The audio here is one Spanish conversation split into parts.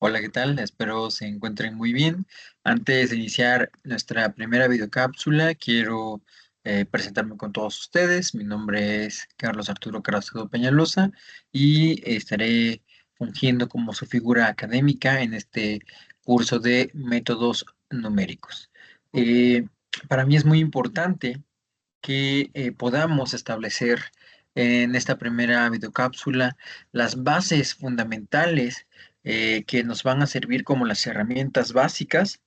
Hola, ¿qué tal? Espero se encuentren muy bien. Antes de iniciar nuestra primera videocápsula, quiero presentarme con todos ustedes. Mi nombre es Carlos Arturo Carrasco Peñalosa y estaré fungiendo como su figura académica en este curso de métodos numéricos. Eh, para mí es muy importante que podamos establecer en esta primera videocápsula las bases fundamentales que nos van a servir como las herramientas básicas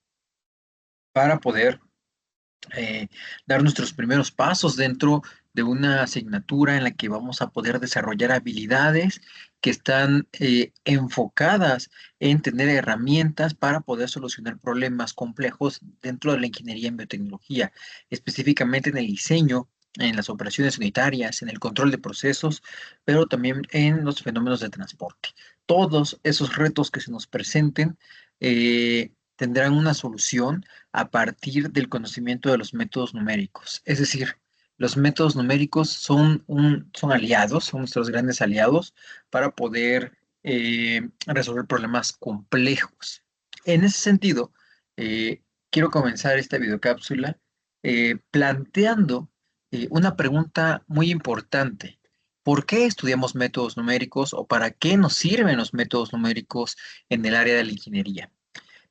para poder eh, dar nuestros primeros pasos dentro de una asignatura en la que vamos a poder desarrollar habilidades que están enfocadas en tener herramientas para poder solucionar problemas complejos dentro de la ingeniería en biotecnología, específicamente en el diseño, en las operaciones unitarias, en el control de procesos, pero también en los fenómenos de transporte. Todos esos retos que se nos presenten tendrán una solución a partir del conocimiento de los métodos numéricos. Es decir, los métodos numéricos son aliados, son nuestros grandes aliados para poder resolver problemas complejos. En ese sentido, quiero comenzar esta videocápsula planteando una pregunta muy importante. ¿Por qué estudiamos métodos numéricos o para qué nos sirven los métodos numéricos en el área de la ingeniería?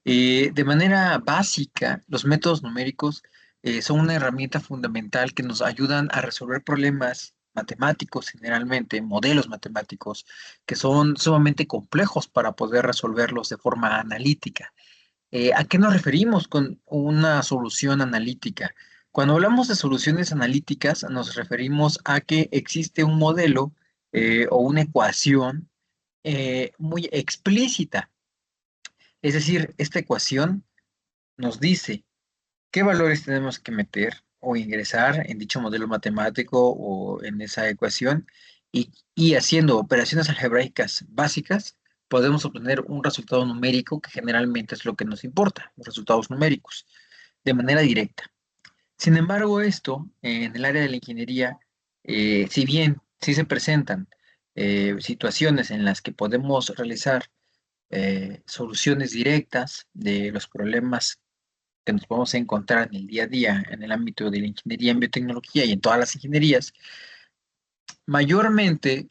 De manera básica, los métodos numéricos son una herramienta fundamental que nos ayudan a resolver problemas matemáticos, generalmente, modelos matemáticos, que son sumamente complejos para poder resolverlos de forma analítica. ¿A qué nos referimos con una solución analítica? Cuando hablamos de soluciones analíticas, nos referimos a que existe un modelo o una ecuación muy explícita. Es decir, esta ecuación nos dice qué valores tenemos que meter o ingresar en dicho modelo matemático o en esa ecuación y haciendo operaciones algebraicas básicas, podemos obtener un resultado numérico que generalmente es lo que nos importa, los resultados numéricos, de manera directa. Sin embargo, esto en el área de la ingeniería, si bien sí se presentan situaciones en las que podemos realizar soluciones directas de los problemas que nos podemos encontrar en el día a día en el ámbito de la ingeniería en biotecnología y en todas las ingenierías, mayormente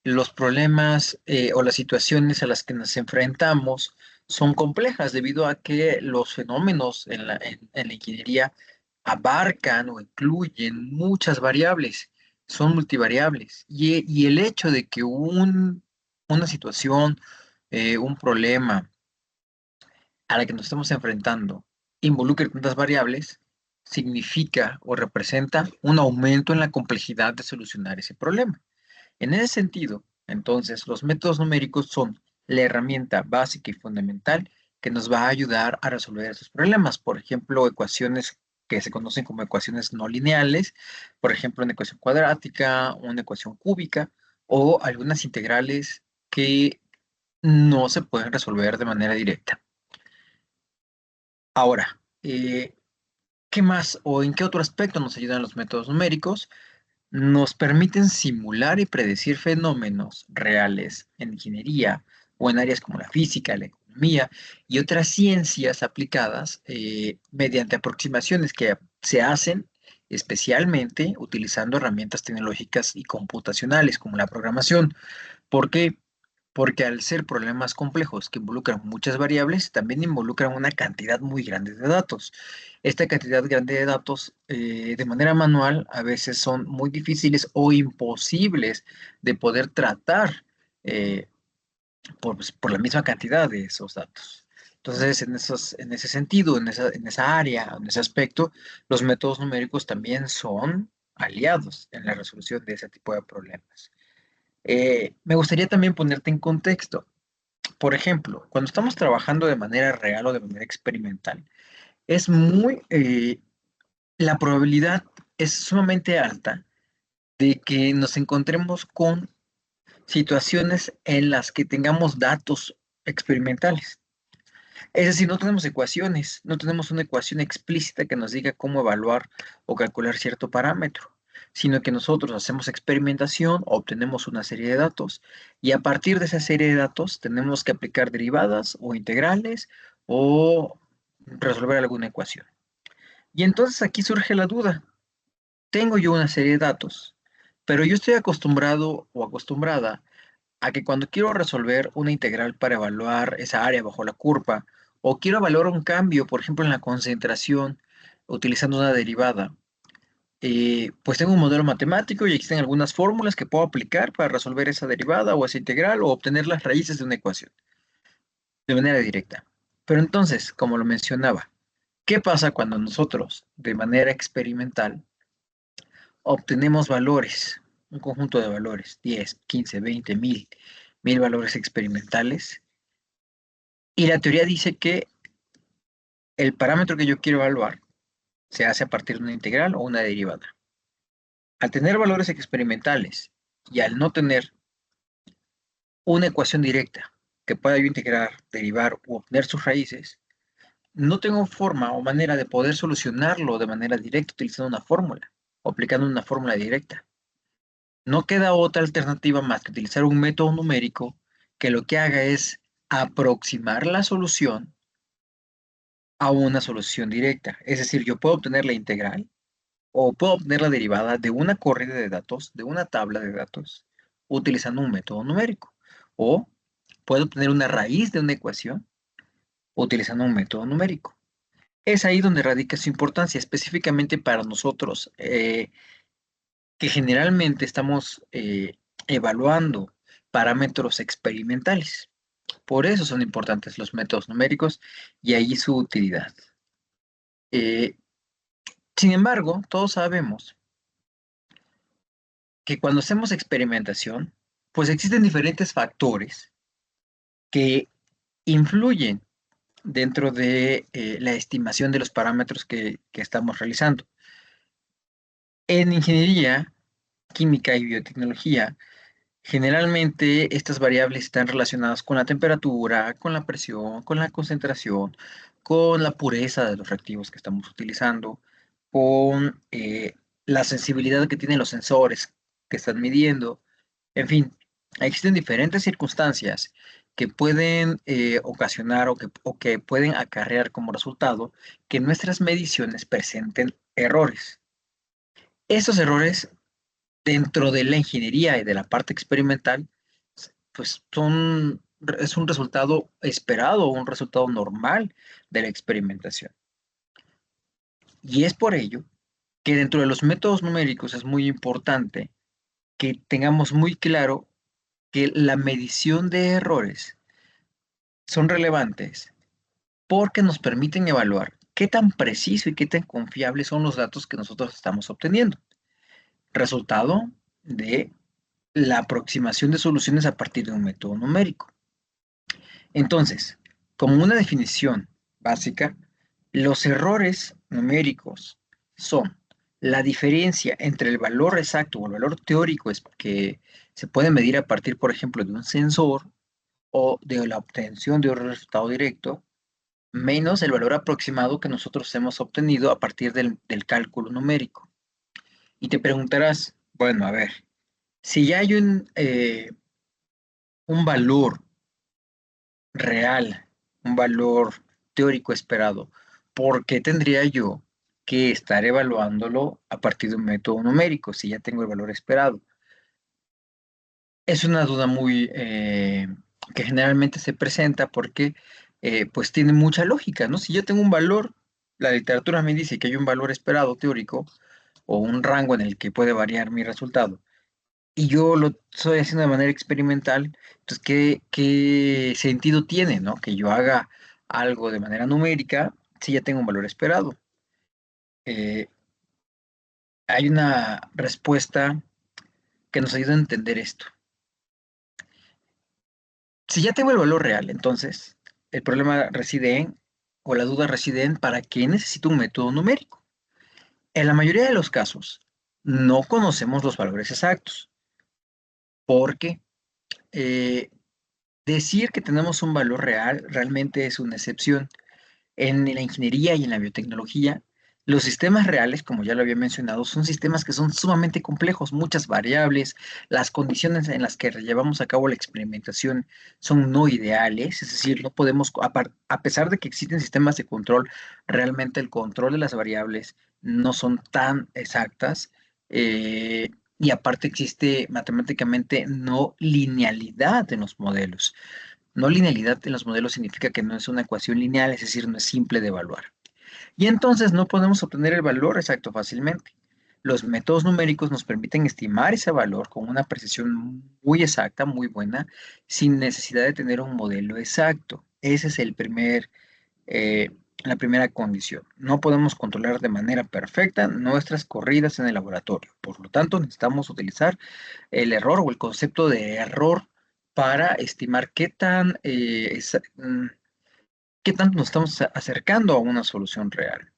los problemas o las situaciones a las que nos enfrentamos son complejas debido a que los fenómenos en la ingeniería abarcan o incluyen muchas variables, son multivariables. Y el hecho de que una situación, un problema, a la que nos estamos enfrentando involucre tantas variables, significa o representa un aumento en la complejidad de solucionar ese problema. En ese sentido, entonces, los métodos numéricos son la herramienta básica y fundamental que nos va a ayudar a resolver esos problemas. Por ejemplo, ecuaciones que se conocen como ecuaciones no lineales, por ejemplo, una ecuación cuadrática, una ecuación cúbica o algunas integrales que no se pueden resolver de manera directa. Ahora, ¿qué más o en qué otro aspecto nos ayudan los métodos numéricos? Nos permiten simular y predecir fenómenos reales en ingeniería o en áreas como la física, la economía y otras ciencias aplicadas mediante aproximaciones que se hacen especialmente utilizando herramientas tecnológicas y computacionales como la programación. ¿Por qué? Porque al ser problemas complejos que involucran muchas variables, también involucran una cantidad muy grande de datos. Esta cantidad grande de datos, de manera manual, a veces son muy difíciles o imposibles de poder tratar eh, por la misma cantidad de esos datos. Entonces, en ese sentido, en esa área, en ese aspecto, los métodos numéricos también son aliados en la resolución de ese tipo de problemas. Me gustaría también ponerte en contexto. Por ejemplo, cuando estamos trabajando de manera real o de manera experimental, es la probabilidad es sumamente alta de que nos encontremos con situaciones en las que tengamos datos experimentales. Es decir, no tenemos ecuaciones, no tenemos una ecuación explícita que nos diga cómo evaluar o calcular cierto parámetro. sino que nosotros hacemos experimentación, obtenemos una serie de datos y a partir de esa serie de datos tenemos que aplicar derivadas o integrales o resolver alguna ecuación. Y entonces aquí surge la duda. Tengo yo una serie de datos, pero yo estoy acostumbrado o acostumbrada a que cuando quiero resolver una integral para evaluar esa área bajo la curva, o quiero evaluar un cambio, por ejemplo, en la concentración, utilizando una derivada, pues tengo un modelo matemático y existen algunas fórmulas que puedo aplicar para resolver esa derivada o esa integral o obtener las raíces de una ecuación de manera directa. Pero entonces, como lo mencionaba, ¿qué pasa cuando nosotros, de manera experimental, obtenemos valores, un conjunto de valores, 10, 15, 20, 1000 valores experimentales? Y la teoría dice que el parámetro que yo quiero evaluar se hace a partir de una integral o una derivada. Al tener valores experimentales y al no tener una ecuación directa que pueda yo integrar, derivar o obtener sus raíces, no tengo forma o manera de poder solucionarlo de manera directa utilizando una fórmula o aplicando una fórmula directa. No queda otra alternativa más que utilizar un método numérico que lo que haga es aproximar la solución a una solución directa. Es decir, yo puedo obtener la integral o puedo obtener la derivada de una corrida de datos, de una tabla de datos, utilizando un método numérico. O puedo obtener una raíz de una ecuación utilizando un método numérico. Es ahí donde radica su importancia, específicamente para nosotros, que generalmente estamos evaluando parámetros experimentales. Por eso son importantes los métodos numéricos y ahí su utilidad. Eh, Sin embargo, todos sabemos que cuando hacemos experimentación, pues existen diferentes factores que influyen dentro de la estimación de los parámetros que estamos realizando. En ingeniería, química y biotecnología, generalmente estas variables están relacionadas con la temperatura, con la presión, con la concentración, con la pureza de los reactivos que estamos utilizando, con la sensibilidad que tienen los sensores que están midiendo. En fin, existen diferentes circunstancias que pueden ocasionar o que pueden acarrear como resultado que nuestras mediciones presenten errores. Estos errores dentro de la ingeniería y de la parte experimental, pues es un resultado esperado, un resultado normal de la experimentación. Y es por ello que dentro de los métodos numéricos es muy importante que tengamos muy claro que la medición de errores son relevantes porque nos permiten evaluar qué tan preciso y qué tan confiables son los datos que nosotros estamos obteniendo. Resultado de la aproximación de soluciones a partir de un método numérico. Entonces, como una definición básica, los errores numéricos son la diferencia entre el valor exacto o el valor teórico que se puede medir a partir, por ejemplo, de un sensor o de la obtención de un resultado directo, menos el valor aproximado que nosotros hemos obtenido a partir del cálculo numérico. Y te preguntarás, bueno, a ver, si ya hay un valor real, un valor teórico esperado, ¿por qué tendría yo que estar evaluándolo a partir de un método numérico si ya tengo el valor esperado? Es una duda muy que generalmente se presenta porque pues tiene mucha lógica, ¿no? Si yo tengo un valor, la literatura me dice que hay un valor esperado teórico o un rango en el que puede variar mi resultado y yo lo estoy haciendo de manera experimental, entonces, ¿qué sentido tiene, ¿no? Que yo haga algo de manera numérica si ya tengo un valor esperado? Eh, Hay una respuesta que nos ayuda a entender esto. Si ya tengo el valor real, entonces, el problema reside en, o la duda reside en, ¿para qué necesito un método numérico? En la mayoría de los casos, no conocemos los valores exactos, porque eh, decir que tenemos un valor real realmente es una excepción. En la ingeniería y en la biotecnología Los sistemas reales, como ya lo había mencionado, son sistemas que son sumamente complejos, muchas variables, las condiciones en las que llevamos a cabo la experimentación son no ideales, es decir, no podemos, a pesar de que existen sistemas de control, realmente el control de las variables no son tan exactas, eh, y aparte existe matemáticamente no linealidad en los modelos. No linealidad en los modelos significa que no es una ecuación lineal, es decir, no es simple de evaluar. Y entonces no podemos obtener el valor exacto fácilmente. Los métodos numéricos nos permiten estimar ese valor con una precisión muy exacta, muy buena, sin necesidad de tener un modelo exacto. Ese es eh, la primera condición. No podemos controlar de manera perfecta nuestras corridas en el laboratorio. Por lo tanto, necesitamos utilizar el error o el concepto de error para estimar qué tanto nos estamos acercando a una solución real.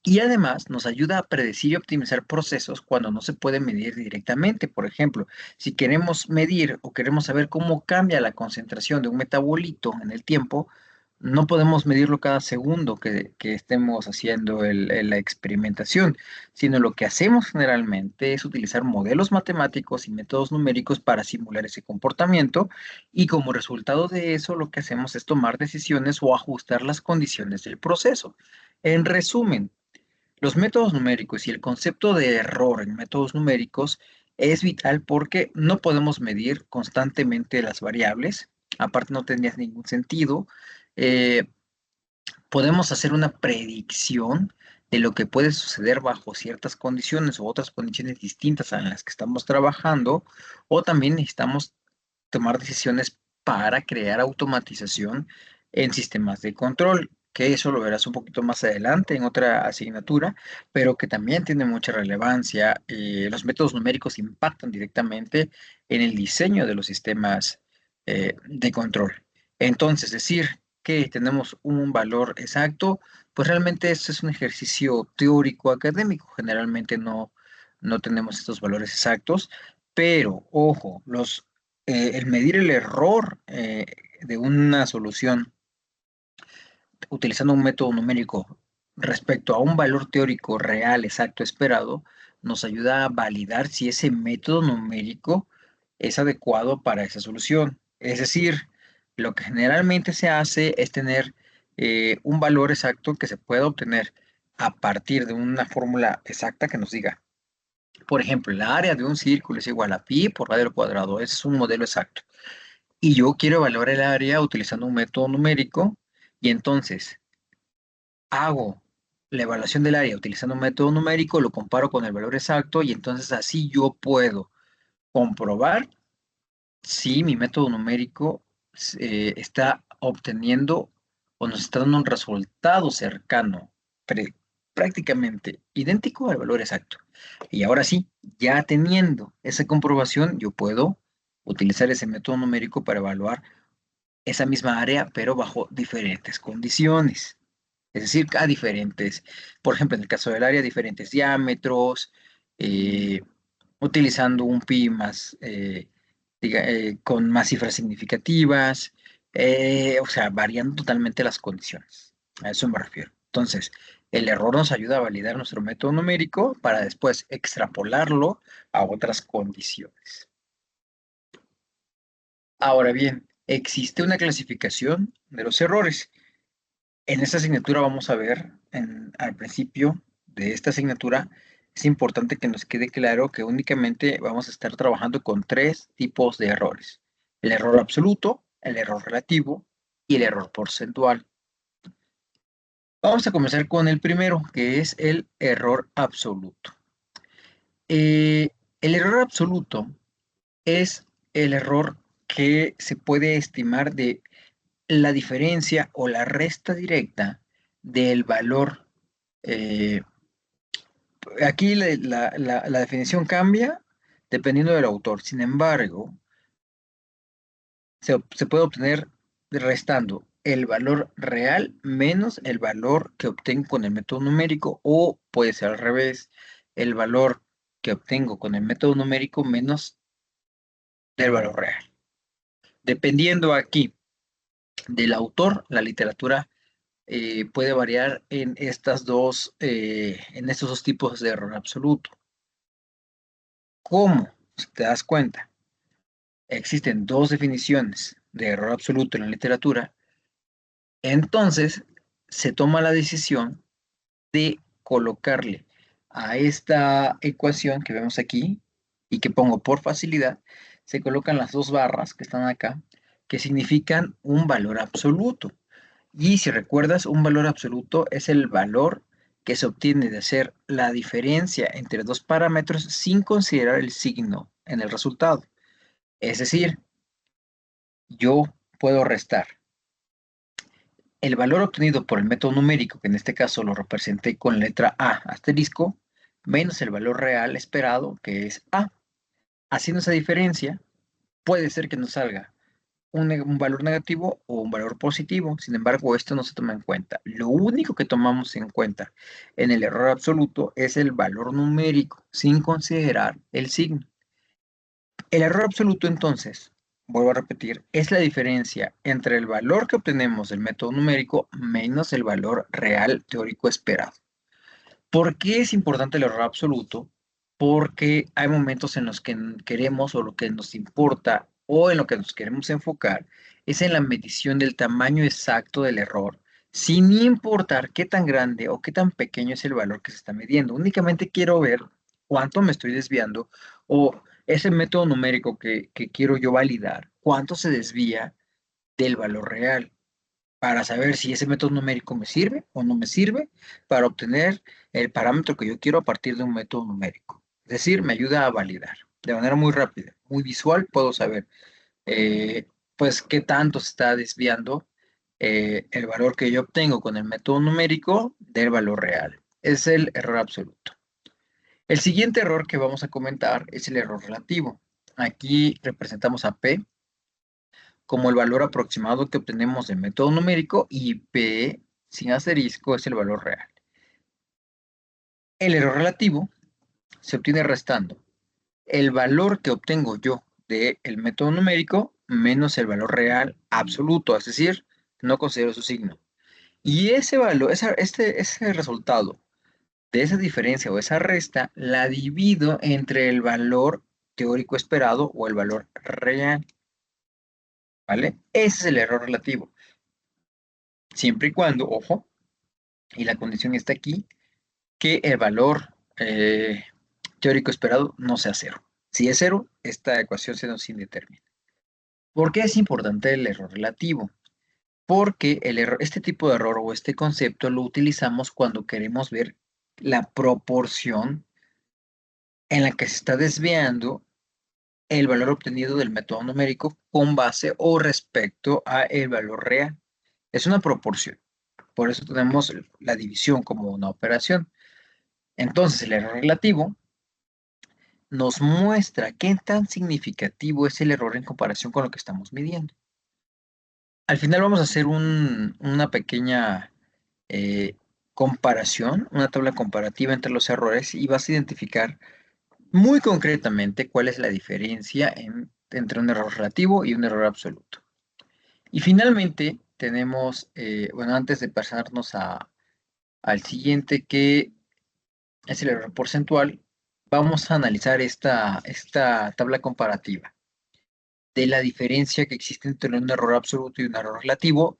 Y además nos ayuda a predecir y optimizar procesos cuando no se puede medir directamente. Por ejemplo, si queremos medir o queremos saber cómo cambia la concentración de un metabolito en el tiempo, no podemos medirlo cada segundo que estemos haciendo la experimentación, sino lo que hacemos generalmente es utilizar modelos matemáticos y métodos numéricos para simular ese comportamiento y como resultado de eso lo que hacemos es tomar decisiones o ajustar las condiciones del proceso. En resumen, los métodos numéricos y el concepto de error en métodos numéricos es vital porque no podemos medir constantemente las variables, aparte no tendría ningún sentido. Eh, Podemos hacer una predicción de lo que puede suceder bajo ciertas condiciones u otras condiciones distintas a las que estamos trabajando, o también necesitamos tomar decisiones para crear automatización en sistemas de control, que eso lo verás un poquito más adelante en otra asignatura, pero que también tiene mucha relevancia. Los métodos numéricos impactan directamente en el diseño de los sistemas de control. Entonces, decir que tenemos un valor exacto, pues realmente eso es un ejercicio teórico académico. Generalmente no tenemos estos valores exactos, pero ojo, el medir el error de una solución utilizando un método numérico respecto a un valor teórico real, exacto, esperado, nos ayuda a validar si ese método numérico es adecuado para esa solución. Es decir, lo que generalmente se hace es tener un valor exacto que se pueda obtener a partir de una fórmula exacta que nos diga, por ejemplo, el área de un círculo es igual a pi por radio al cuadrado. Ese es un modelo exacto. Y yo quiero evaluar el área utilizando un método numérico y entonces hago la evaluación del área utilizando un método numérico, lo comparo con el valor exacto y entonces así yo puedo comprobar si mi método numérico está obteniendo o nos está dando un resultado cercano, pre- prácticamente idéntico al valor exacto. Y ahora sí, ya teniendo esa comprobación, yo puedo utilizar ese método numérico para evaluar esa misma área, pero bajo diferentes condiciones. Es decir, a diferentes, por ejemplo, en el caso del área, diferentes diámetros, eh, utilizando un pi más, con más cifras significativas, o sea, variando totalmente las condiciones. A eso me refiero. Entonces, el error nos ayuda a validar nuestro método numérico para después extrapolarlo a otras condiciones. Ahora bien, existe una clasificación de los errores. En esta asignatura vamos a ver, al principio de esta asignatura, es importante que nos quede claro que únicamente vamos a estar trabajando con tres tipos de errores. El error absoluto, el error relativo y el error porcentual. Vamos a comenzar con el primero, que es el error absoluto. Eh, el error absoluto es el error que se puede estimar de la diferencia o la resta directa del valor. eh, Aquí la definición cambia dependiendo del autor. Sin embargo, se puede obtener restando el valor real menos el valor que obtengo con el método numérico, o puede ser al revés, el valor que obtengo con el método numérico menos del valor real. Dependiendo aquí del autor, la literatura puede variar en estos dos tipos de error absoluto. ¿Cómo? Si te das cuenta, existen dos definiciones de error absoluto en la literatura, entonces se toma la decisión de colocarle a esta ecuación que vemos aquí y que pongo por facilidad, se colocan las dos barras que están acá, que significan un valor absoluto. Y si recuerdas, un valor absoluto es el valor que se obtiene de hacer la diferencia entre dos parámetros sin considerar el signo en el resultado. Es decir, yo puedo restar el valor obtenido por el método numérico, que en este caso lo representé con letra A asterisco, menos el valor real esperado, que es A. Haciendo esa diferencia, puede ser que nos salga un valor negativo o un valor positivo. Sin embargo, esto no se toma en cuenta. Lo único que tomamos en cuenta en el error absoluto es el valor numérico, sin considerar el signo. El error absoluto, entonces, vuelvo a repetir, es la diferencia entre el valor que obtenemos del método numérico menos el valor real teórico esperado. ¿Por qué es importante el error absoluto? Porque hay momentos en los que queremos o lo que nos importa o en lo que nos queremos enfocar es en la medición del tamaño exacto del error, sin importar qué tan grande o qué tan pequeño es el valor que se está midiendo. Únicamente quiero ver cuánto me estoy desviando o ese método numérico que quiero yo validar, cuánto se desvía del valor real para saber si ese método numérico me sirve o no me sirve para obtener el parámetro que yo quiero a partir de un método numérico. Es decir, me ayuda a validar de manera muy rápida, muy visual. Puedo saber, pues, qué tanto se está desviando el valor que yo obtengo con el método numérico del valor real. Es el error absoluto. El siguiente error que vamos a comentar es el error relativo. Aquí representamos a P como el valor aproximado que obtenemos del método numérico y P sin asterisco es el valor real. El error relativo se obtiene restando el valor que obtengo yo del método numérico menos el valor real absoluto, es decir, no considero su signo. Y ese valor, ese resultado de esa diferencia o esa resta, la divido entre el valor teórico esperado o el valor real. ¿Vale? Ese es el error relativo. Siempre y cuando, ojo, y la condición está aquí, que el valor teórico esperado no sea cero. Si es cero, esta ecuación se nos indetermina. ¿Por qué es importante el error relativo? Porque este tipo de error o este concepto lo utilizamos cuando queremos ver la proporción en la que se está desviando el valor obtenido del método numérico con base o respecto a el valor real. Es una proporción. Por eso tenemos la división como una operación. Entonces, el error relativo nos muestra qué tan significativo es el error en comparación con lo que estamos midiendo. Al final vamos a hacer una pequeña comparación, una tabla comparativa entre los errores y vas a identificar muy concretamente cuál es la diferencia entre un error relativo y un error absoluto. Y finalmente tenemos, bueno, antes de pasarnos al siguiente, que es el error porcentual, vamos a analizar esta tabla comparativa de la diferencia que existe entre un error absoluto y un error relativo,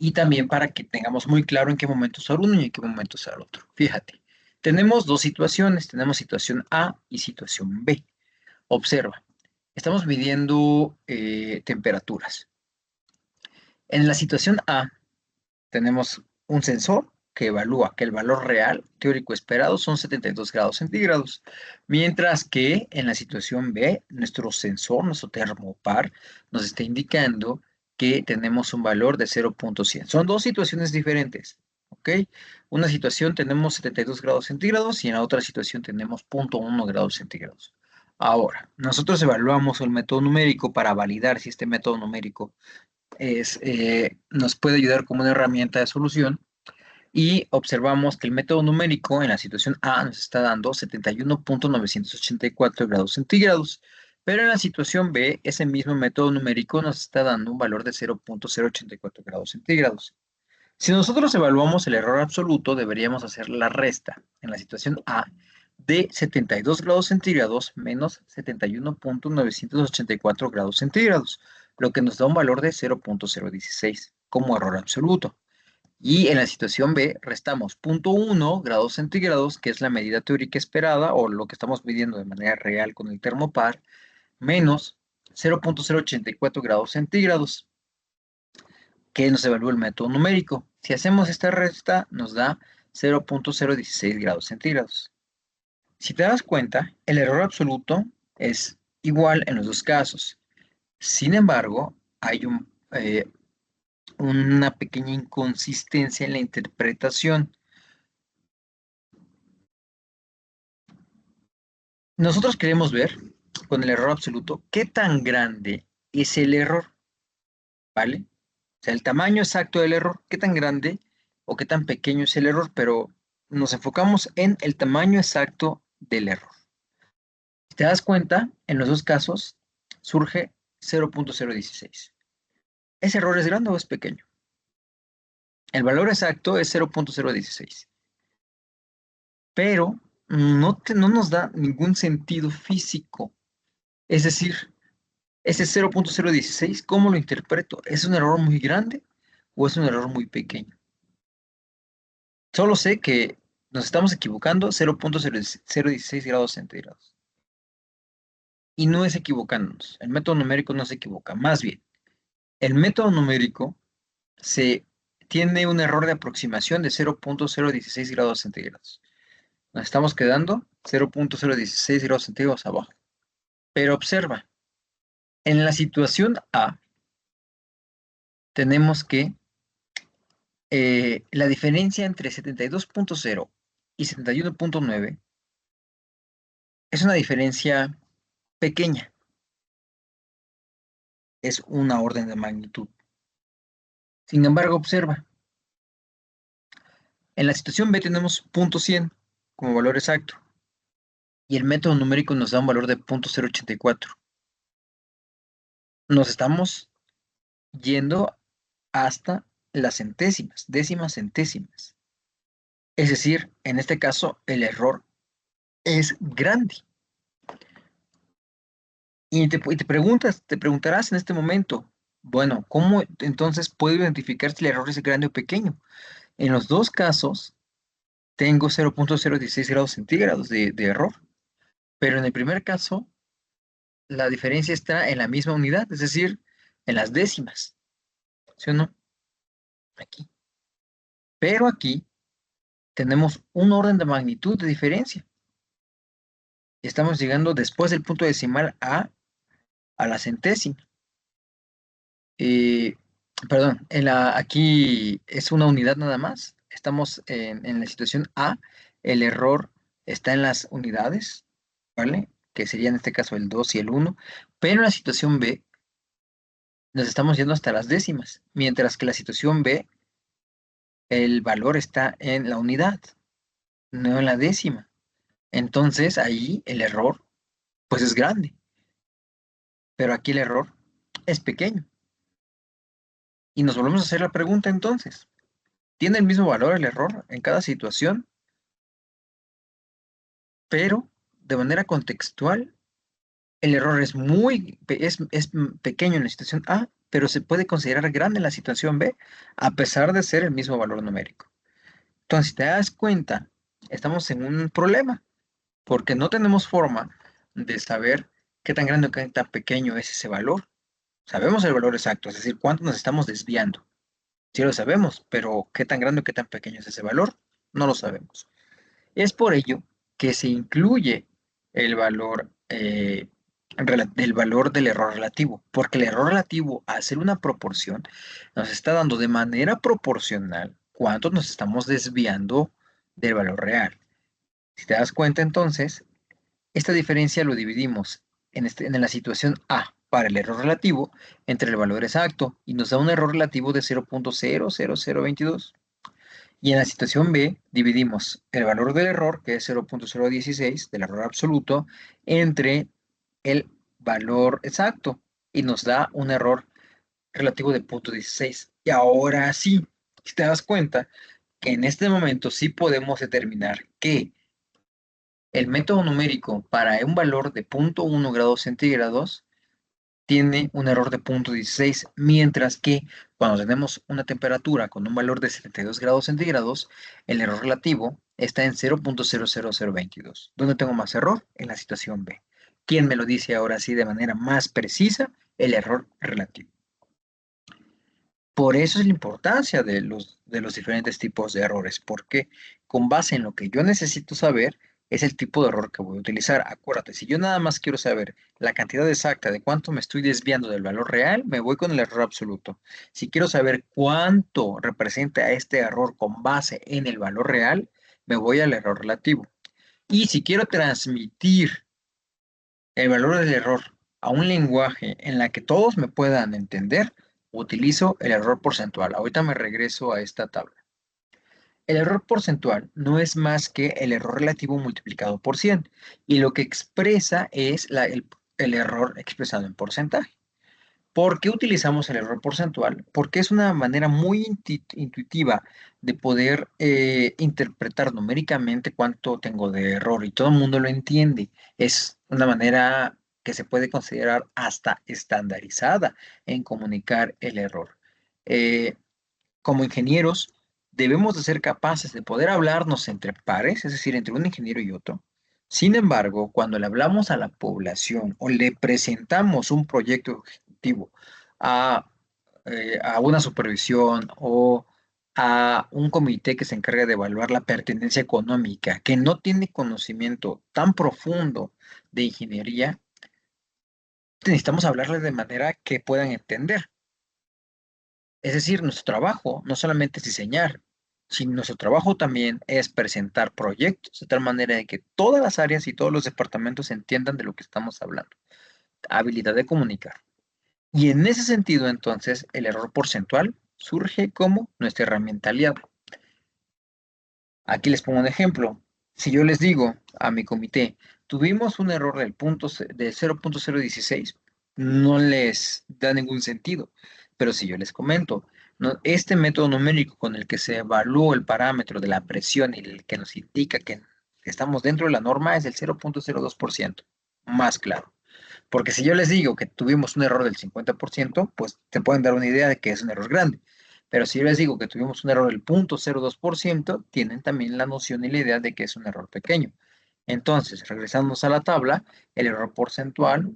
y también para que tengamos muy claro en qué momento usar uno y en qué momento usar otro. Fíjate, tenemos dos situaciones, tenemos situación A y situación B. Observa, estamos midiendo temperaturas. En la situación A tenemos un sensor que evalúa que el valor real teórico esperado son 72 grados centígrados, mientras que en la situación B, nuestro sensor, nuestro termopar, nos está indicando que tenemos un valor de 0.100. Son dos situaciones diferentes, ¿ok? Una situación tenemos 72 grados centígrados y en la otra situación tenemos 0.1 grados centígrados. Ahora, nosotros evaluamos el método numérico para validar si este método numérico nos puede ayudar como una herramienta de solución y observamos que el método numérico en la situación A nos está dando 71.984 grados centígrados, pero en la situación B ese mismo método numérico nos está dando un valor de 0.084 grados centígrados. Si nosotros evaluamos el error absoluto, deberíamos hacer la resta en la situación A de 72 grados centígrados menos 71.984 grados centígrados, lo que nos da un valor de 0.016 como error absoluto. Y en la situación B restamos 0.1 grados centígrados, que es la medida teórica esperada o lo que estamos midiendo de manera real con el termopar, menos 0.084 grados centígrados, que nos evalúa el método numérico. Si hacemos esta resta, nos da 0.016 grados centígrados. Si te das cuenta, el error absoluto es igual en los dos casos. Sin embargo, hay una pequeña inconsistencia en la interpretación. Nosotros queremos ver con el error absoluto qué tan grande es el error, ¿vale? O sea, el tamaño exacto del error, qué tan grande o qué tan pequeño es el error, pero nos enfocamos en el tamaño exacto del error. Si te das cuenta, en los dos casos surge 0.016. ¿Ese error es grande o es pequeño? El valor exacto es 0.016, pero no nos da ningún sentido físico. Es decir, ese 0.016, ¿cómo lo interpreto? ¿Es un error muy grande o es un error muy pequeño? Solo sé que nos estamos equivocando 0.016 grados centígrados. Y no es equivocándonos. El método numérico no se equivoca. Más bien, el método numérico tiene un error de aproximación de 0.016 grados centígrados. Nos estamos quedando 0.016 grados centígrados abajo. Pero observa, en la situación A, tenemos que la diferencia entre 72.0 y 71.9 es una diferencia pequeña, es una orden de magnitud. Sin embargo, observa, en la situación B tenemos 0.100 como valor exacto y el método numérico nos da un valor de 0.084. Nos estamos yendo hasta las centésimas, décimas centésimas. Es decir, en este caso, el error es grande. Y te preguntarás en este momento, bueno, ¿cómo entonces puedo identificar si el error es grande o pequeño? En los dos casos, tengo 0.016 grados centígrados de error, pero en el primer caso, la diferencia está en la misma unidad, es decir, en las décimas, ¿sí o no? Aquí. Pero aquí tenemos un orden de magnitud de diferencia. Estamos llegando después del punto decimal a la centésima. Perdón, aquí es una unidad nada más. Estamos en la situación A, el error está en las unidades, ¿vale? Que sería en este caso el 2 y el 1, pero en la situación B nos estamos yendo hasta las décimas, mientras que la situación B, el valor está en la unidad, no en la décima. Entonces ahí el error, pues es grande, pero aquí el error es pequeño. Y nos volvemos a hacer la pregunta entonces, ¿tiene el mismo valor el error en cada situación? Pero de manera contextual, el error es pequeño en la situación A, pero se puede considerar grande en la situación B, a pesar de ser el mismo valor numérico. Entonces, si te das cuenta, estamos en un problema, porque no tenemos forma de saber qué tan grande o qué tan pequeño es ese valor. Sabemos el valor exacto, es decir, cuánto nos estamos desviando. Sí lo sabemos, pero qué tan grande o qué tan pequeño es ese valor, no lo sabemos. Es por ello que se incluye el valor, el valor del error relativo, porque el error relativo, al ser una proporción, nos está dando de manera proporcional cuánto nos estamos desviando del valor real. Si te das cuenta, entonces, esta diferencia lo dividimos en la situación A para el error relativo entre el valor exacto y nos da un error relativo de 0.00022. Y en la situación B dividimos el valor del error, que es 0.016 del error absoluto, entre el valor exacto y nos da un error relativo de 0.16. Y ahora sí, Si te das cuenta que en este momento sí podemos determinar que el método numérico para un valor de 0,1 grados centígrados tiene un error de 0,16, mientras que cuando tenemos una temperatura con un valor de 72 grados centígrados, el error relativo está en 0,00022. ¿Dónde tengo más error? En la situación B. ¿Quién me lo dice ahora sí de manera más precisa? El error relativo. Por eso es la importancia de los diferentes tipos de errores, porque con base en lo que yo necesito saber, es el tipo de error que voy a utilizar. Acuérdate, si yo nada más quiero saber la cantidad exacta de cuánto me estoy desviando del valor real, me voy con el error absoluto. Si quiero saber cuánto representa este error con base en el valor real, me voy al error relativo. Y si quiero transmitir el valor del error a un lenguaje en la que todos me puedan entender, utilizo el error porcentual. Ahorita me regreso a esta tabla. El error porcentual no es más que el error relativo multiplicado por 100 y lo que expresa es el error expresado en porcentaje. ¿Por qué utilizamos el error porcentual? Porque es una manera muy intuitiva de poder interpretar numéricamente cuánto tengo de error y todo el mundo lo entiende. Es una manera que se puede considerar hasta estandarizada en comunicar el error. Eh, Como ingenieros, debemos de ser capaces de poder hablarnos entre pares, es decir, entre un ingeniero y otro. Sin embargo, cuando le hablamos a la población o le presentamos un proyecto ejecutivo a, a una supervisión o a un comité que se encarga de evaluar la pertinencia económica, que no tiene conocimiento tan profundo de ingeniería, necesitamos hablarles de manera que puedan entender. Es decir, nuestro trabajo no solamente es diseñar, sino nuestro trabajo también es presentar proyectos de tal manera de que todas las áreas y todos los departamentos entiendan de lo que estamos hablando. Habilidad de comunicar. Y en ese sentido, entonces, el error porcentual surge como nuestra herramienta aliada. Aquí les pongo un ejemplo. Si yo les digo a mi comité, tuvimos un error de 0,016, no les da ningún sentido. Pero si yo les comento, este método numérico con el que se evalúa el parámetro de la presión y el que nos indica que estamos dentro de la norma es el 0,02%, más claro. Porque si yo les digo que tuvimos un error del 50%, pues te pueden dar una idea de que es un error grande. Pero si yo les digo que tuvimos un error del 0,02%, tienen también la noción y la idea de que es un error pequeño. Entonces, regresamos a la tabla, el error porcentual,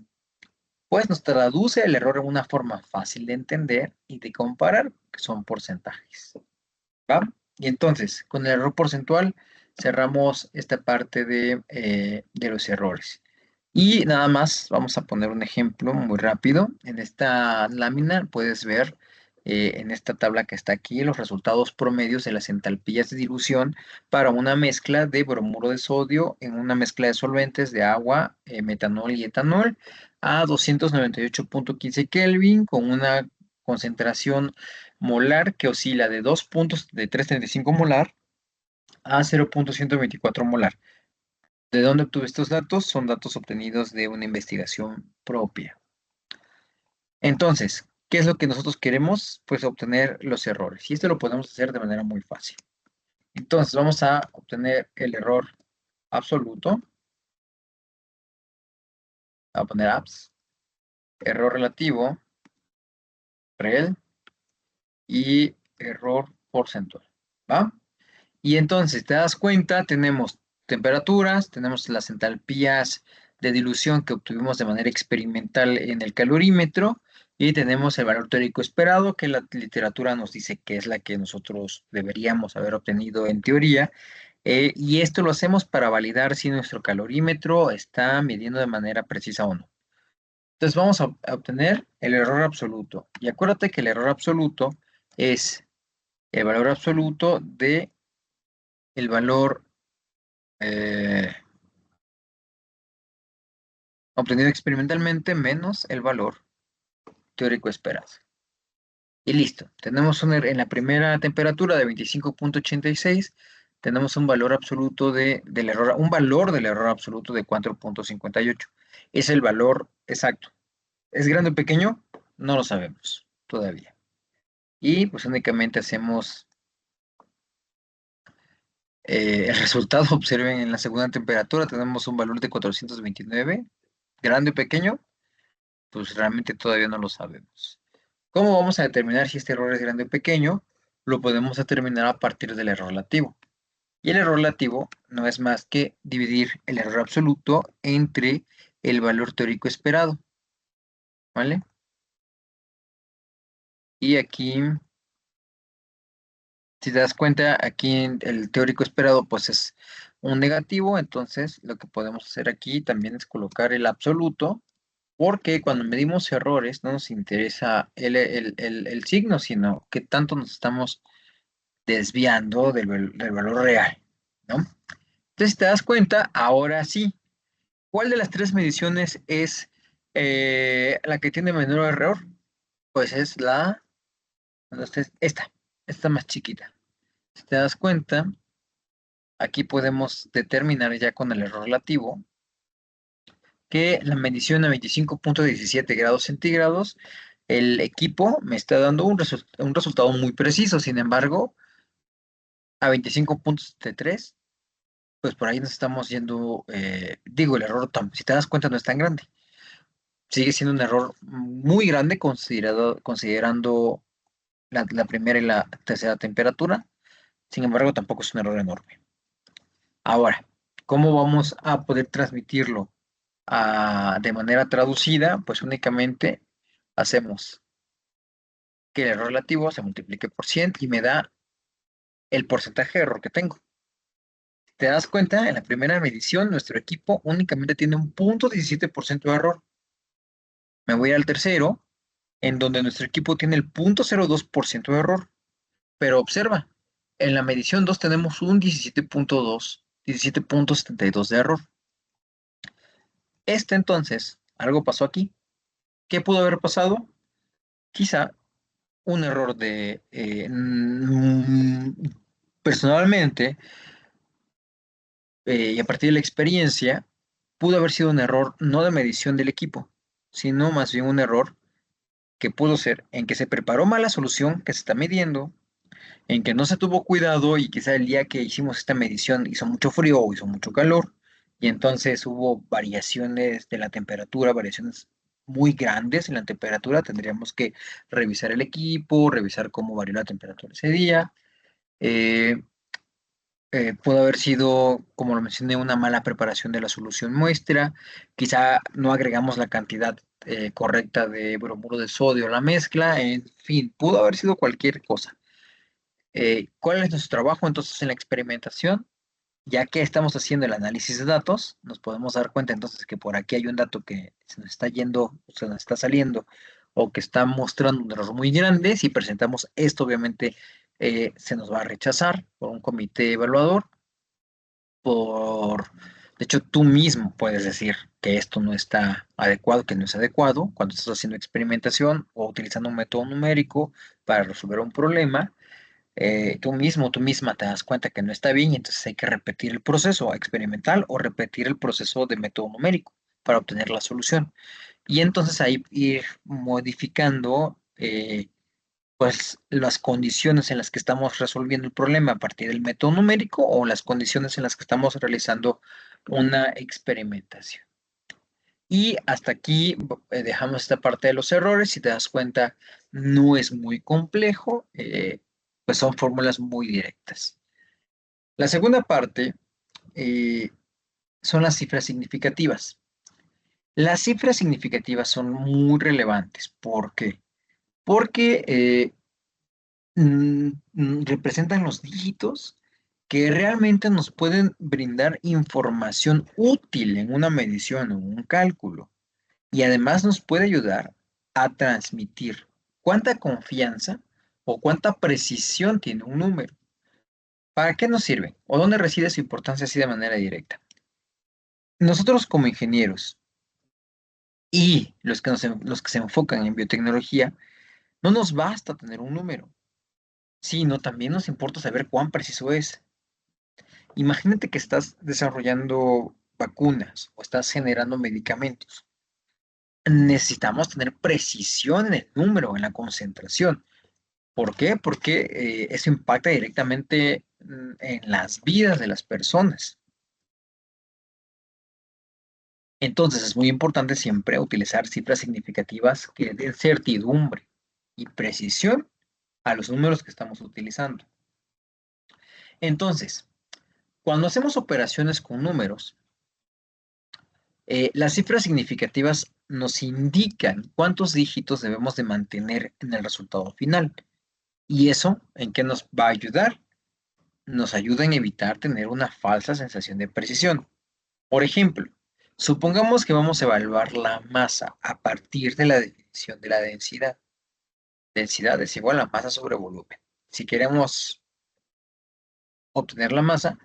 pues nos traduce el error en una forma fácil de entender y de comparar, que son porcentajes. ¿Va? Y entonces, con el error porcentual, cerramos esta parte de los errores. Y nada más, vamos a poner un ejemplo muy rápido. En esta lámina puedes ver en esta tabla que está aquí los resultados promedios de las entalpías de dilución para una mezcla de bromuro de sodio en una mezcla de solventes de agua, metanol y etanol a 298,15 Kelvin con una concentración molar que oscila de 2 puntos de 335 molar a 0,124 molar. ¿De dónde obtuve estos datos? Son datos obtenidos de una investigación propia. Entonces, ¿qué es lo que nosotros queremos? Pues obtener los errores. Y esto lo podemos hacer de manera muy fácil. Entonces, vamos a obtener el error absoluto. Voy a poner abs. Error relativo, rel. Y error porcentual. ¿Va? Y entonces, te das cuenta, tenemos temperaturas, tenemos las entalpías de dilución que obtuvimos de manera experimental en el calorímetro y tenemos el valor teórico esperado que la literatura nos dice que es la que nosotros deberíamos haber obtenido en teoría. Y esto lo hacemos para validar si nuestro calorímetro está midiendo de manera precisa o no. Entonces vamos a obtener el error absoluto. Y acuérdate que el error absoluto es el valor absoluto de el valor obtenido experimentalmente menos el valor teórico esperado. Y listo. Tenemos en la primera temperatura de 25,86, tenemos un valor absoluto del error, un valor del error absoluto de 4,58. Es el valor exacto. ¿Es grande o pequeño? No lo sabemos todavía. Y pues únicamente hacemos El resultado, observen en la segunda temperatura, tenemos un valor de 429, grande o pequeño, pues realmente todavía no lo sabemos. ¿Cómo vamos a determinar si este error es grande o pequeño? Lo podemos determinar a partir del error relativo. Y el error relativo no es más que dividir el error absoluto entre el valor teórico esperado, ¿vale? Y aquí, si te das cuenta, aquí en el teórico esperado pues es un negativo, entonces lo que podemos hacer aquí también es colocar el absoluto, porque cuando medimos errores no nos interesa el signo, sino qué tanto nos estamos desviando del valor real, ¿no? Entonces, si te das cuenta, ahora sí, ¿cuál de las tres mediciones es la que tiene menor error? Pues es entonces, esta más chiquita. Si te das cuenta, aquí podemos determinar ya con el error relativo que la medición a 25,17 grados centígrados, el equipo me está dando un resultado muy preciso. Sin embargo, a 25,73, pues por ahí nos estamos yendo, digo, el error, si te das cuenta, no es tan grande. Sigue siendo un error muy grande considerando la primera y la tercera temperatura. Sin embargo, tampoco es un error enorme. Ahora, ¿cómo vamos a poder transmitirlo de manera traducida? Pues únicamente hacemos que el error relativo se multiplique por 100 y me da el porcentaje de error que tengo. ¿Te das cuenta? En la primera medición, nuestro equipo únicamente tiene un 0,17% de error. Me voy al tercero, en donde nuestro equipo tiene el 0,02% de error. Pero observa, en la medición 2 tenemos un 17,72 de error. Entonces, algo pasó aquí. ¿Qué pudo haber pasado? Quizá un error personalmente, y a partir de la experiencia, pudo haber sido un error no de medición del equipo, sino más bien un error que pudo ser en que se preparó mal la solución que se está midiendo, en que no se tuvo cuidado y quizá el día que hicimos esta medición hizo mucho frío o hizo mucho calor y entonces hubo variaciones de la temperatura, variaciones muy grandes en la temperatura. Tendríamos que revisar el equipo, revisar cómo varió la temperatura ese día. Eh, Pudo haber sido, como lo mencioné, una mala preparación de la solución muestra. Quizá no agregamos la cantidad correcta de bromuro de sodio a la mezcla. En fin, pudo haber sido cualquier cosa. ¿Cuál es nuestro trabajo entonces en la experimentación? Ya que estamos haciendo el análisis de datos, nos podemos dar cuenta entonces que por aquí hay un dato que se nos está yendo, se nos está saliendo, o que está mostrando un error muy grande. Si presentamos esto, obviamente se nos va a rechazar por un comité evaluador. De hecho, tú mismo puedes decir que esto no está adecuado, que no es adecuado, cuando estás haciendo experimentación o utilizando un método numérico para resolver un problema. Tú misma te das cuenta que no está bien y entonces hay que repetir el proceso experimental o repetir el proceso de método numérico para obtener la solución. Y entonces ahí ir modificando pues las condiciones en las que estamos resolviendo el problema a partir del método numérico o las condiciones en las que estamos realizando una experimentación. Y hasta aquí dejamos esta parte de los errores. Si te das cuenta, no es muy complejo, pues son fórmulas muy directas. La segunda parte eh, son las cifras significativas. Las cifras significativas son muy relevantes. ¿Por qué? Porque representan los dígitos que realmente nos pueden brindar información útil en una medición o un cálculo. Y además nos puede ayudar a transmitir cuánta confianza o cuánta precisión tiene un número. ¿Para qué nos sirve? ¿O dónde reside su importancia así de manera directa? Nosotros como ingenieros y los que se enfocan en biotecnología, no nos basta tener un número, sino también nos importa saber cuán preciso es. Imagínate que estás desarrollando vacunas o estás generando medicamentos. Necesitamos tener precisión en el número, en la concentración. ¿Por qué? Porque eso impacta directamente en las vidas de las personas. Entonces es muy importante siempre utilizar cifras significativas que den certidumbre y precisión a los números que estamos utilizando. Entonces, cuando hacemos operaciones con números, las cifras significativas nos indican cuántos dígitos debemos de mantener en el resultado final. ¿Y eso en qué nos va a ayudar? Nos ayuda en evitar tener una falsa sensación de precisión. Por ejemplo, supongamos que vamos a evaluar la masa a partir de la definición de la densidad. Densidad es igual a masa sobre volumen. Si queremos obtener la masa,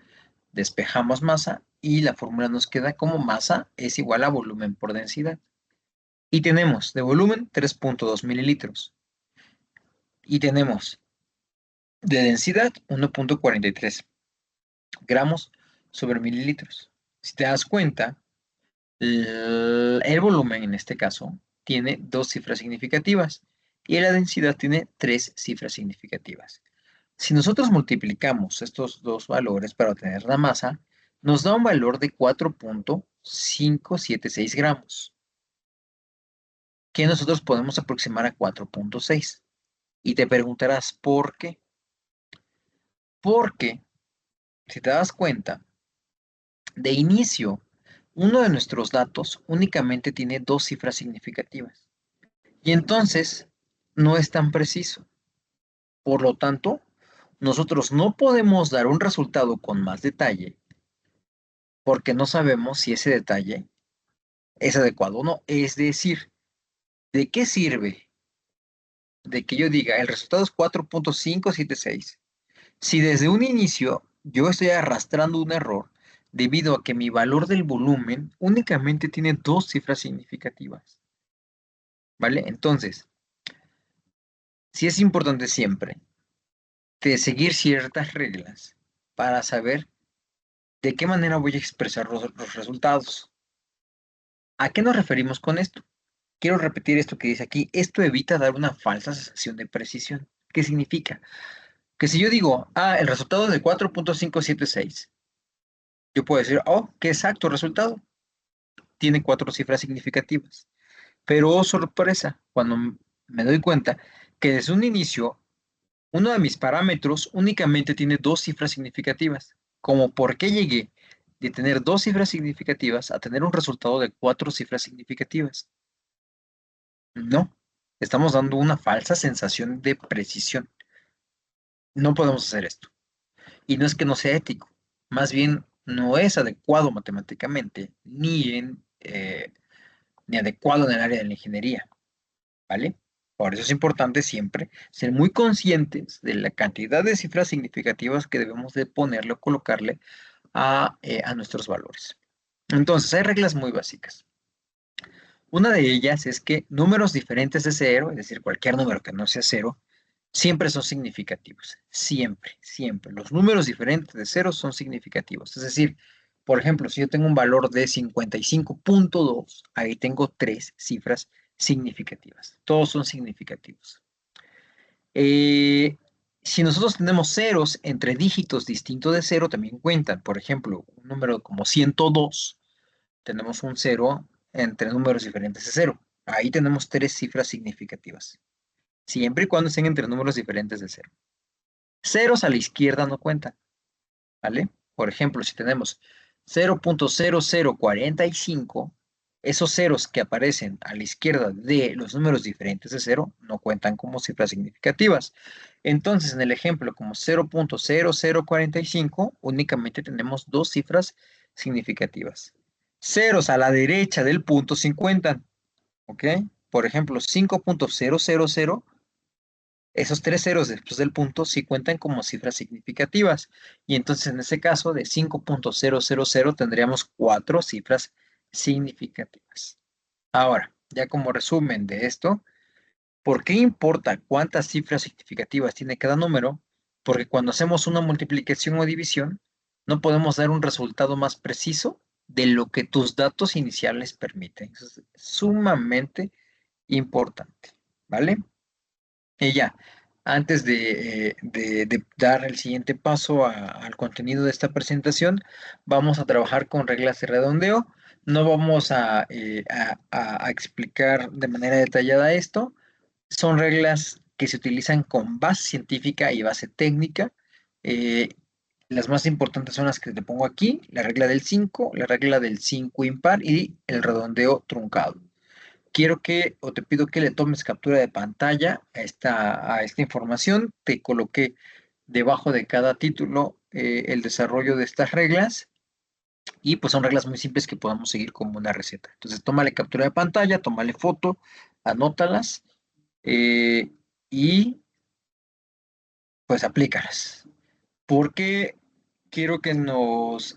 despejamos masa y la fórmula nos queda como masa es igual a volumen por densidad. Y tenemos de volumen 3.2 mililitros. Y tenemos de densidad 1.43 gramos sobre mililitros. Si te das cuenta, el volumen en este caso tiene dos cifras significativas y la densidad tiene tres cifras significativas. Si nosotros multiplicamos estos dos valores para obtener la masa, nos da un valor de 4.576 gramos, que nosotros podemos aproximar a 4.6. Y te preguntarás, ¿por qué? Porque, si te das cuenta, de inicio, uno de nuestros datos únicamente tiene dos cifras significativas. Y entonces, no es tan preciso. Por lo tanto, nosotros no podemos dar un resultado con más detalle porque no sabemos si ese detalle es adecuado o no. Es decir, ¿de qué sirve de que yo diga el resultado es 4.576 si desde un inicio yo estoy arrastrando un error debido a que mi valor del volumen únicamente tiene dos cifras significativas? ¿Vale? Entonces, sí es importante siempre de seguir ciertas reglas para saber de qué manera voy a expresar los resultados. ¿A qué nos referimos con esto? Quiero repetir esto que dice aquí. Esto evita dar una falsa sensación de precisión. ¿Qué significa? Que si yo digo, el resultado es de 4.576, yo puedo decir, oh, qué exacto resultado. Tiene cuatro cifras significativas. Pero, oh, sorpresa, cuando me doy cuenta que desde un inicio, uno de mis parámetros únicamente tiene dos cifras significativas. Como por qué llegué de tener dos cifras significativas a tener un resultado de cuatro cifras significativas. No, estamos dando una falsa sensación de precisión. No podemos hacer esto. Y no es que no sea ético, más bien no es adecuado matemáticamente, ni adecuado en el área de la ingeniería, ¿vale? Por eso es importante siempre ser muy conscientes de la cantidad de cifras significativas que debemos de ponerle o colocarle a nuestros valores. Entonces, hay reglas muy básicas. Una de ellas es que números diferentes de cero, es decir, cualquier número que no sea cero, siempre son significativos. Siempre, siempre. Los números diferentes de cero son significativos. Es decir, por ejemplo, si yo tengo un valor de 55.2, ahí tengo tres cifras significativas. Todos son significativos. Eh, si nosotros tenemos ceros entre dígitos distintos de cero, también cuentan. Por ejemplo, un número como 102, tenemos un cero entre números diferentes de cero. Ahí tenemos tres cifras significativas, siempre y cuando estén entre números diferentes de cero. Ceros a la izquierda no cuentan, ¿vale? Por ejemplo, si tenemos 0.0045, esos ceros que aparecen a la izquierda de los números diferentes de cero no cuentan como cifras significativas. Entonces, en el ejemplo como 0.0045, únicamente tenemos dos cifras significativas. Ceros a la derecha del punto sí cuentan, ¿ok? Por ejemplo, 5.000, esos tres ceros después del punto sí cuentan como cifras significativas. Y entonces en ese caso de 5.000 tendríamos cuatro cifras significativas. Ahora, ya como resumen de esto, ¿por qué importa cuántas cifras significativas tiene cada número? Porque cuando hacemos una multiplicación o división, no podemos dar un resultado más preciso de lo que tus datos iniciales permiten. Eso es sumamente importante, ¿vale? Y ya, antes de dar el siguiente paso al contenido de esta presentación, vamos a trabajar con reglas de redondeo. No vamos a explicar de manera detallada esto. Son reglas que se utilizan con base científica y base técnica. Eh, las más importantes son las que te pongo aquí: la regla del 5, la regla del 5 impar y el redondeo truncado. Quiero o te pido que le tomes captura de pantalla a esta información. Te coloqué debajo de cada título el desarrollo de estas reglas, y pues son reglas muy simples que podemos seguir como una receta. Entonces, tómale captura de pantalla, tómale foto, anótalas, eh, y pues aplícalas. Porque quiero que nos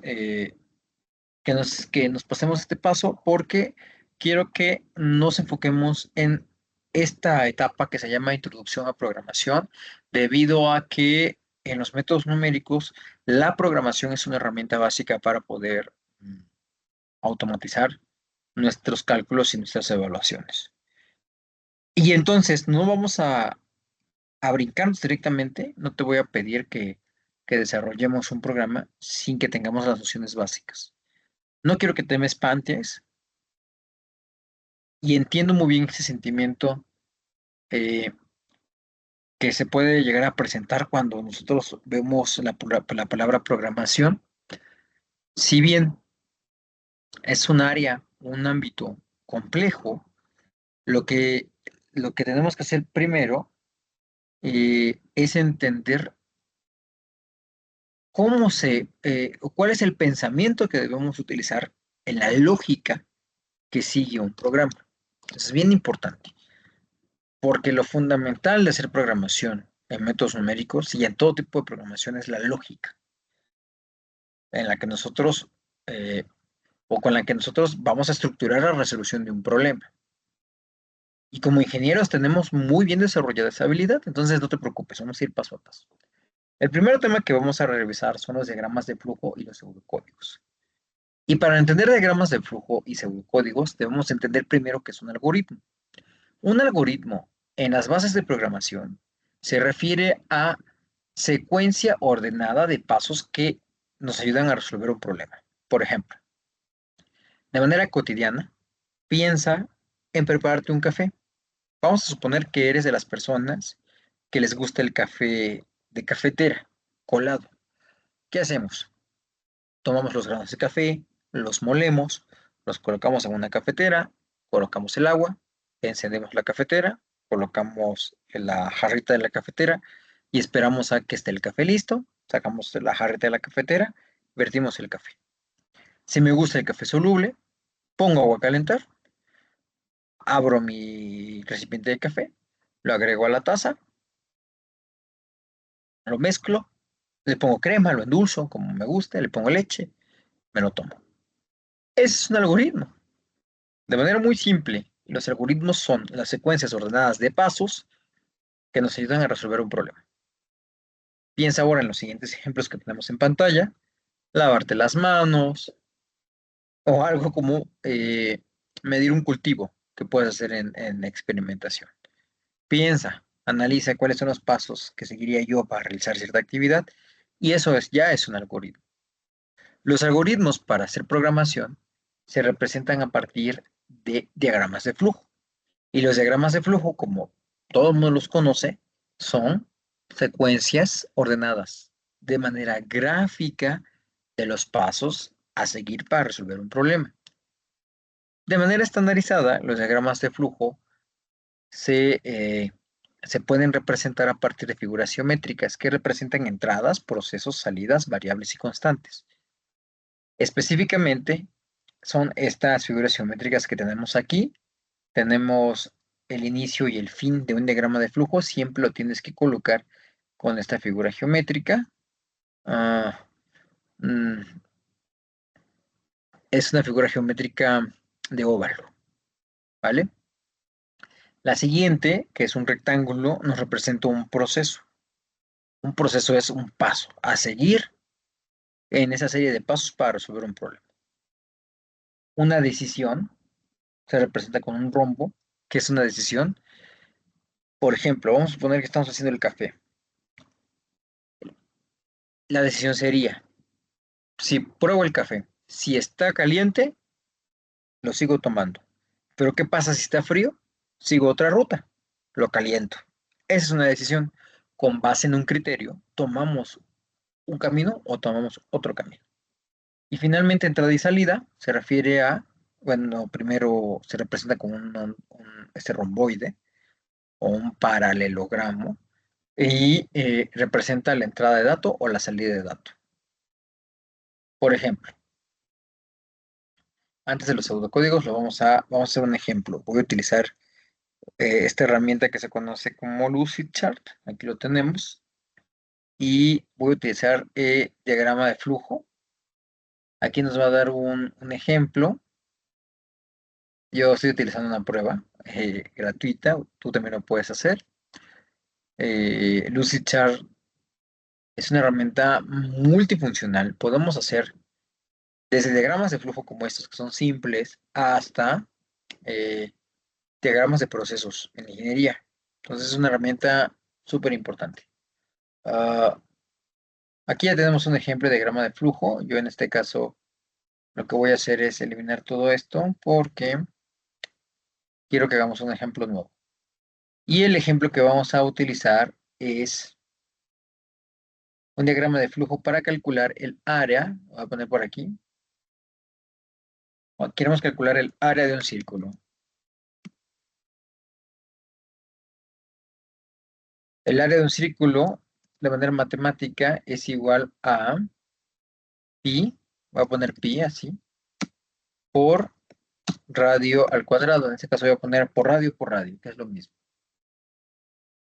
pasemos este paso, porque quiero que nos enfoquemos en esta etapa que se llama introducción a programación, debido a que en los métodos numéricos la programación es una herramienta básica para poder automatizar nuestros cálculos y nuestras evaluaciones. Y entonces no vamos a brincarnos directamente. No te voy a pedir que desarrollemos un programa sin que tengamos las nociones básicas. No quiero que te me espantes, y entiendo muy bien ese sentimiento eh, que se puede llegar a presentar cuando nosotros vemos la palabra programación. Si bien es un área, un ámbito complejo, lo que, lo que tenemos que hacer primero es entender cuál es el pensamiento que debemos utilizar en la lógica que sigue un programa. Eso es bien importante, porque lo fundamental de hacer programación en métodos numéricos y en todo tipo de programación es la lógica en la que nosotros, eh, o con la que nosotros vamos a estructurar la resolución de un problema. Y como ingenieros tenemos muy bien desarrollada esa habilidad, entonces no te preocupes, vamos a ir paso a paso. El primer tema que vamos a revisar son los diagramas de flujo y los pseudocódigos. Y para entender diagramas de flujo y pseudocódigos, debemos entender primero qué es un algoritmo. Un algoritmo en las bases de programación se refiere a secuencia ordenada de pasos que nos ayudan a resolver un problema. Por ejemplo, de manera cotidiana, piensa en prepararte un café. Vamos a suponer que eres de las personas que les gusta el café de cafetera, colado. ¿Qué hacemos? Tomamos los granos de café, los molemos, los colocamos en una cafetera, colocamos el agua, encendemos la cafetera, colocamos la jarrita de la cafetera y esperamos a que esté el café listo. Sacamos la jarrita de la cafetera, vertimos el café. Si me gusta el café soluble, pongo agua a calentar, abro mi recipiente de café, lo agrego a la taza, lo mezclo, le pongo crema, lo endulzo como me guste, le pongo leche, me lo tomo. Ese es un algoritmo. De manera muy simple, los algoritmos son las secuencias ordenadas de pasos que nos ayudan a resolver un problema. Piensa ahora en los siguientes ejemplos que tenemos en pantalla: lavarte las manos, o algo como medir un cultivo que puedes hacer en experimentación. Piensa, analiza cuáles son los pasos que seguiría yo para realizar cierta actividad, y eso ya es un algoritmo. Los algoritmos para hacer programación se representan a partir de diagramas de flujo. Y los diagramas de flujo, como todo el mundo los conoce, son secuencias ordenadas de manera gráfica de los pasos a seguir para resolver un problema. De manera estandarizada, los diagramas de flujo se pueden representar a partir de figuras geométricas que representan entradas, procesos, salidas, variables y constantes. Específicamente, son estas figuras geométricas que tenemos aquí. Tenemos el inicio y el fin de un diagrama de flujo. Siempre lo tienes que colocar con esta figura geométrica. Ah, mm, es una figura geométrica de óvalo, ¿vale? La siguiente, que es un rectángulo, nos representa un proceso. Un proceso es un paso a seguir en esa serie de pasos para resolver un problema. Una decisión se representa con un rombo, que es una decisión. Por ejemplo, vamos a suponer que estamos haciendo el café. La decisión sería, si pruebo el café, si está caliente, lo sigo tomando. Pero ¿qué pasa si está frío? Sigo otra ruta, lo caliento. Esa es una decisión. Con base en un criterio, tomamos un camino o tomamos otro camino. Y finalmente, entrada y salida se refiere a, bueno, primero se representa como este romboide o un paralelogramo y representa la entrada de dato o la salida de dato. Por ejemplo, antes de los pseudocódigos vamos a hacer un ejemplo. Voy a utilizar esta herramienta que se conoce como Lucidchart. Aquí lo tenemos. Y voy a utilizar diagrama de flujo. Aquí nos va a dar un ejemplo. Yo estoy utilizando una prueba gratuita. Tú también lo puedes hacer. Lucidchart es una herramienta multifuncional. Podemos hacer desde diagramas de flujo como estos, que son simples, hasta eh, diagramas de procesos en ingeniería. Entonces es una herramienta súper importante. Ah, aquí ya tenemos un ejemplo de diagrama de flujo. Yo en este caso lo que voy a hacer es eliminar todo esto porque quiero que hagamos un ejemplo nuevo. Y el ejemplo que vamos a utilizar es un diagrama de flujo para calcular el área. Voy a poner por aquí. Queremos calcular el área de un círculo. El área de un círculo de manera matemática es igual a pi, voy a poner pi así, por radio al cuadrado. En este caso voy a poner por radio, que es lo mismo.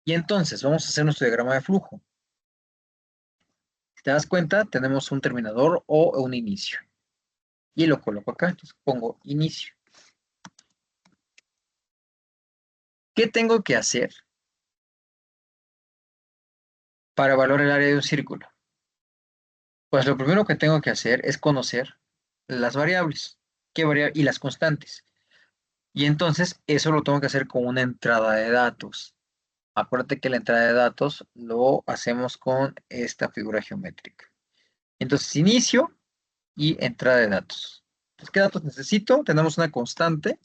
Y entonces vamos a hacer nuestro diagrama de flujo. Si te das cuenta, tenemos un terminador o un inicio. Y lo coloco acá, entonces pongo inicio. ¿Qué tengo que hacer para evaluar el área de un círculo? Pues lo primero que tengo que hacer es conocer las variables y las constantes. Y entonces eso lo tengo que hacer con una entrada de datos. Acuérdate que la entrada de datos lo hacemos con esta figura geométrica. Entonces, inicio y entrada de datos. Entonces, ¿qué datos necesito? Tenemos una constante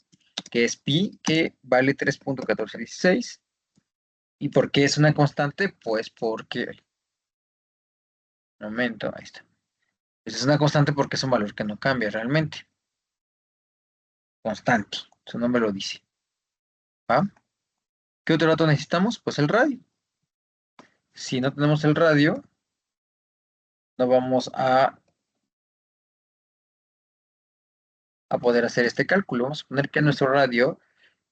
que es pi, que vale 3.1416. ¿Y por qué es una constante? Pues porque, un momento, ahí está. Pues es una constante porque es un valor que no cambia realmente. Constante, su nombre lo dice. ¿Va? ¿Qué otro dato necesitamos? Pues el radio. Si no tenemos el radio, no vamos a poder hacer este cálculo. Vamos a poner que nuestro radio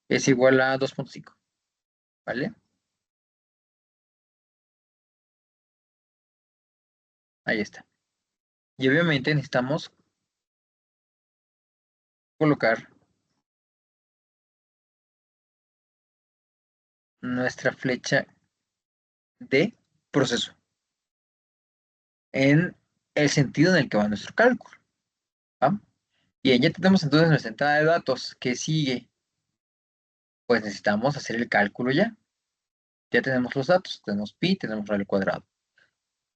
es igual a 2.5, ¿vale? Ahí está. Y obviamente necesitamos colocar nuestra flecha de proceso en el sentido en el que va nuestro cálculo. ¿Va? Bien, ya tenemos entonces nuestra entrada de datos. ¿Qué sigue? Pues necesitamos hacer el cálculo ya. Ya tenemos los datos. Tenemos pi, tenemos radio al cuadrado.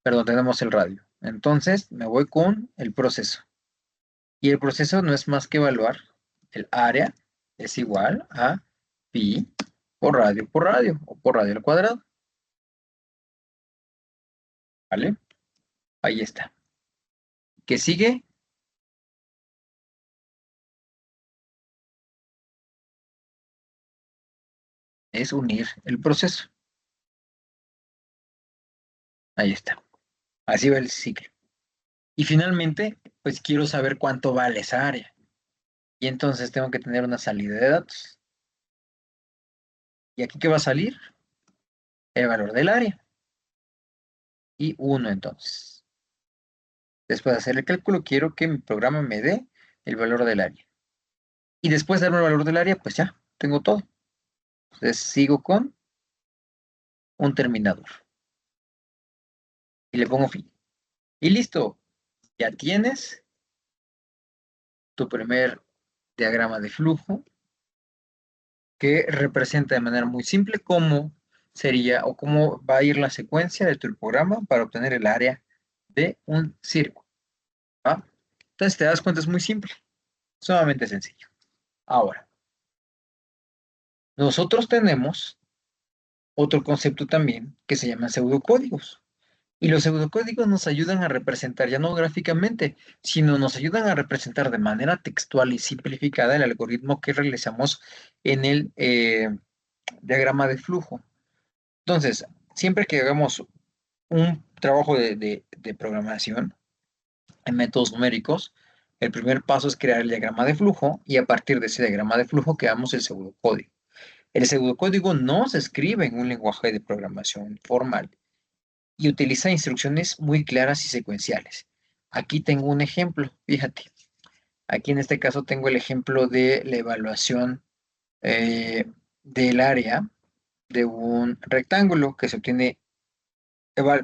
Perdón, tenemos el radio. Entonces me voy con el proceso. Y el proceso no es más que evaluar el área es igual a pi por radio o por radio al cuadrado. ¿Vale? Ahí está. ¿Qué sigue? Es unir el proceso. Ahí está. Así va el ciclo. Y finalmente, pues quiero saber cuánto vale esa área. Y entonces tengo que tener una salida de datos. ¿Y aquí qué va a salir? El valor del área. Y 1 entonces. Después de hacer el cálculo, quiero que mi programa me dé el valor del área. Y después de darme el valor del área, pues ya, tengo todo. Entonces sigo con un terminador. Y le pongo fin. Y listo. Ya tienes tu primer diagrama de flujo que representa de manera muy simple cómo sería, o cómo va a ir la secuencia de tu programa para obtener el área de un círculo. ¿Va? Entonces, te das cuenta, es muy simple, sumamente sencillo. Ahora, nosotros tenemos otro concepto también que se llama pseudocódigos. Y los pseudocódigos nos ayudan a representar ya no gráficamente, sino nos ayudan a representar de manera textual y simplificada el algoritmo que realizamos en el diagrama de flujo. Entonces, siempre que hagamos un trabajo de programación en métodos numéricos, el primer paso es crear el diagrama de flujo y a partir de ese diagrama de flujo creamos el pseudocódigo. El pseudocódigo no se escribe en un lenguaje de programación formal y utiliza instrucciones muy claras y secuenciales. Aquí tengo un ejemplo, fíjate. Aquí en este caso tengo el ejemplo de la evaluación del área de un rectángulo que se obtiene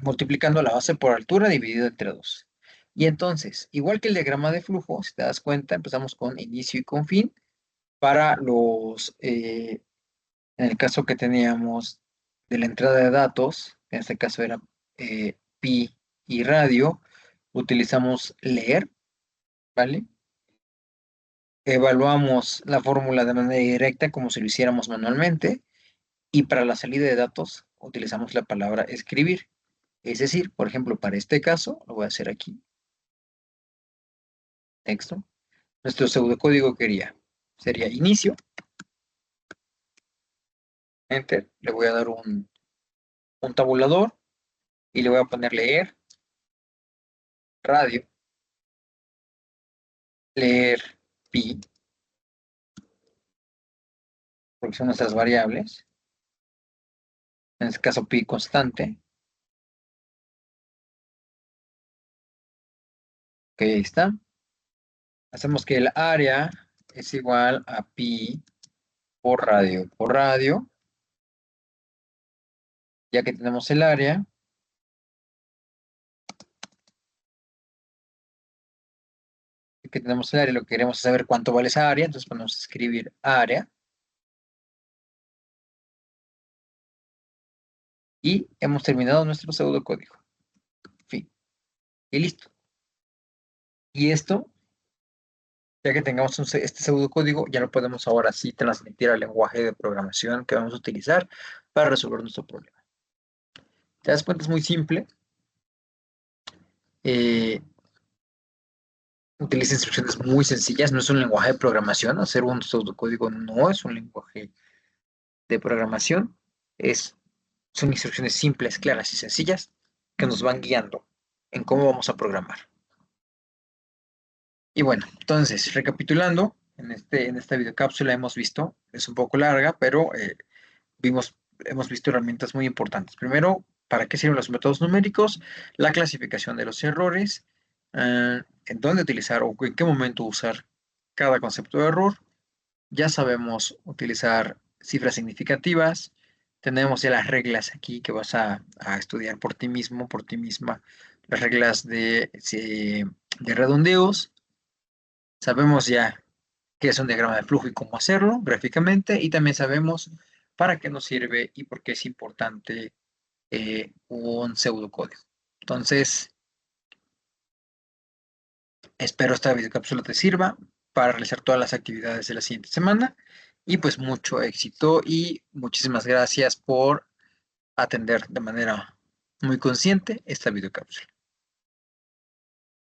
multiplicando la base por altura dividido entre 2. Y entonces, igual que el diagrama de flujo, si te das cuenta, empezamos con inicio y con fin. Para en el caso que teníamos de la entrada de datos, en este caso era pi y radio, utilizamos leer, ¿vale? Evaluamos la fórmula de manera directa como si lo hiciéramos manualmente y para la salida de datos utilizamos la palabra escribir. Es decir, por ejemplo, para este caso, lo voy a hacer aquí, texto. Nuestro pseudocódigo sería inicio, enter, le voy a dar un tabulador y le voy a poner leer, radio, leer pi, porque son nuestras variables, en este caso pi constante, que ahí está. Hacemos que el área es igual a pi por radio, ya que tenemos el área, lo que queremos es saber cuánto vale esa área, entonces podemos escribir área, y hemos terminado nuestro pseudocódigo. Fin. Y listo. Y esto, ya que tengamos este pseudocódigo, ya lo podemos ahora sí transmitir al lenguaje de programación que vamos a utilizar para resolver nuestro problema. ¿Te das cuenta? Es muy simple. Utiliza instrucciones muy sencillas, no es un lenguaje de programación. Hacer un pseudocódigo no es un lenguaje de programación, son instrucciones simples, claras y sencillas que nos van guiando en cómo vamos a programar. Y bueno, entonces, recapitulando, en esta videocápsula hemos visto, es un poco larga, pero hemos visto herramientas muy importantes. Primero, ¿para qué sirven los métodos numéricos? La clasificación de los errores, en dónde utilizar o en qué momento usar cada concepto de error. Ya sabemos utilizar cifras significativas. Tenemos ya las reglas aquí que vas a estudiar por ti mismo, por ti misma. Las reglas de redondeos. Sabemos ya qué es un diagrama de flujo y cómo hacerlo gráficamente. Y también sabemos para qué nos sirve y por qué es importante un pseudocódigo. Entonces, espero esta videocápsula te sirva para realizar todas las actividades de la siguiente semana y pues mucho éxito y muchísimas gracias por atender de manera muy consciente esta videocápsula.